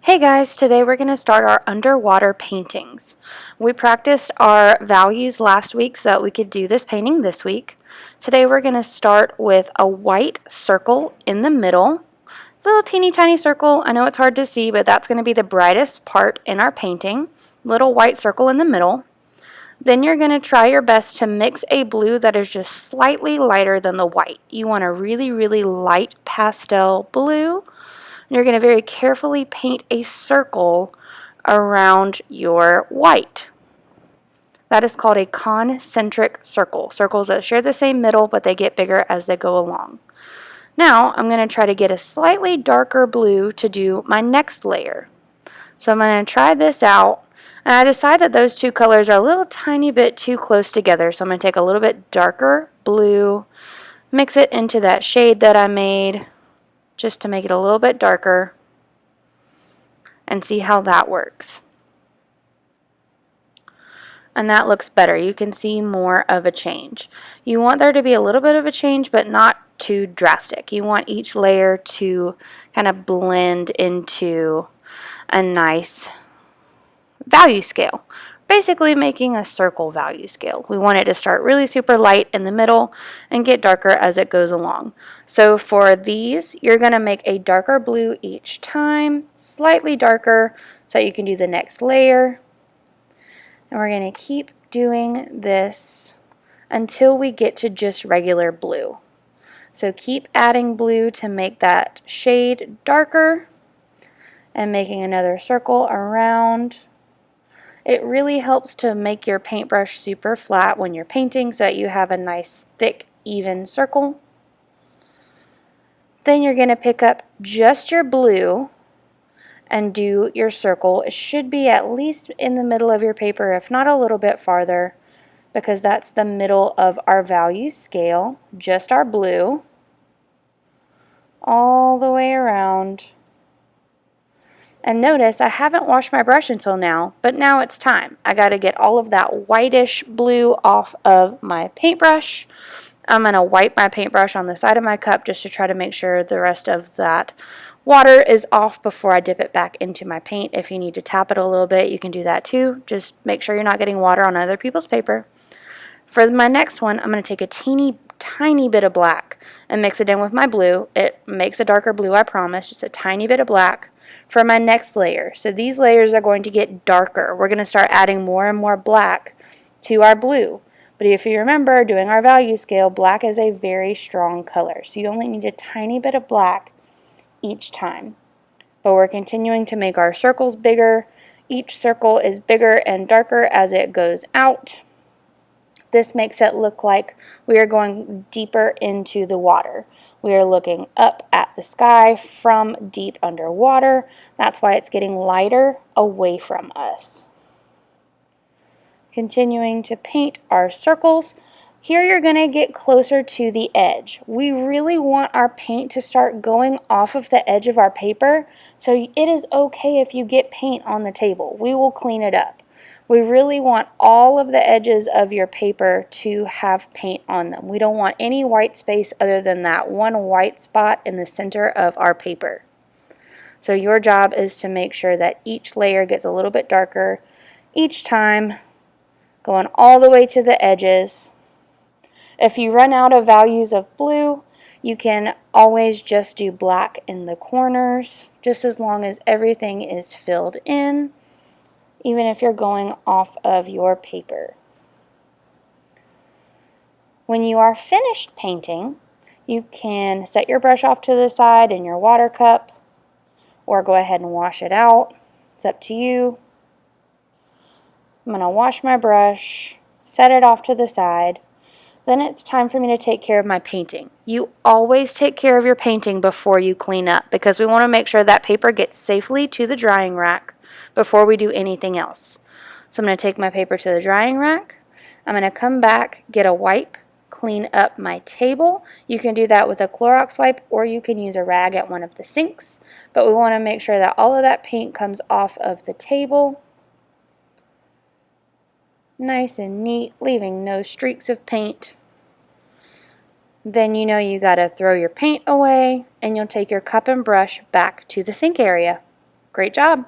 Hey guys, today we're going to start our underwater paintings. We practiced our values last week so that we could do this painting this week. Today we're going to start with a white circle in the middle. Little teeny tiny circle. I know it's hard to see, but that's going to be the brightest part in our painting. Little white circle in the middle. Then you're going to try your best to mix a blue that is just slightly lighter than the white. You want a really light pastel blue. You're going to very carefully paint a circle around your white. That is called a concentric circle. Circles that share the same middle, but they get bigger as they go along. Now, I'm going to try to get a slightly darker blue to do my next layer. So I'm going to try this out, and I decide that those two colors are a little tiny bit too close together. So I'm going to take a little bit darker blue, mix it into that shade that I made, just to make it a little bit darker, and see how that works. And that looks better. You can see more of a change. You want there to be a little bit of a change, but not too drastic. You want each layer to kind of blend into a nice value scale. Basically making a circle value scale. We want it to start really super light in the middle and get darker as it goes along. So for these, you're going to make a darker blue each time, slightly darker, so you can do the next layer. And we're going to keep doing this until we get to just regular blue. So keep adding blue to make that shade darker and making another circle around. It really helps to make your paintbrush super flat when you're painting so that you have a nice thick even circle. Then you're going to pick up just your blue and do your circle. It should be at least in the middle of your paper, if not a little bit farther, because that's the middle of our value scale. Just our blue all the way around. And notice I haven't washed my brush until now, but now it's time. I got to get all of that whitish blue off of my paintbrush. I'm going to wipe my paintbrush on the side of my cup just to try to make sure the rest of that water is off before I dip it back into my paint. If you need to tap it a little bit, you can do that too. Just make sure you're not getting water on other people's paper. For my next one, I'm going to take a teeny tiny bit of black and mix it in with my blue. It makes a darker blue, I promise. Just a tiny bit of black for my next layer. So these layers are going to get darker. We're going to start adding more and more black to our blue. But if you remember, doing our value scale, black is a very strong color. So you only need a tiny bit of black each time. But we're continuing to make our circles bigger. Each circle is bigger and darker as it goes out. This makes it look like we are going deeper into the water. We are looking up at the sky from deep underwater. That's why it's getting lighter away from us. Continuing to paint our circles. Here you're going to get closer to the edge. We really want our paint to start going off of the edge of our paper, so it is okay if you get paint on the table. We will clean it up. We really want all of the edges of your paper to have paint on them. We don't want any white space other than that one white spot in the center of our paper. So your job is to make sure that each layer gets a little bit darker each time, going all the way to the edges. If you run out of values of blue, you can always just do black in the corners, just as long as everything is filled in, even if you're going off of your paper. When you are finished painting, you can set your brush off to the side in your water cup, or go ahead and wash it out. It's up to you. I'm going to wash my brush, set it off to the side. Then it's time for me to take care of my painting. You always take care of your painting before you clean up, because we want to make sure that paper gets safely to the drying rack before we do anything else. So I'm going to take my paper to the drying rack. I'm going to come back, get a wipe, clean up my table. You can do that with a Clorox wipe, or you can use a rag at one of the sinks. But we want to make sure that all of that paint comes off of the table. Nice and neat, leaving no streaks of paint. Then you know you got to throw your paint away, and you'll take your cup and brush back to the sink area. Great job.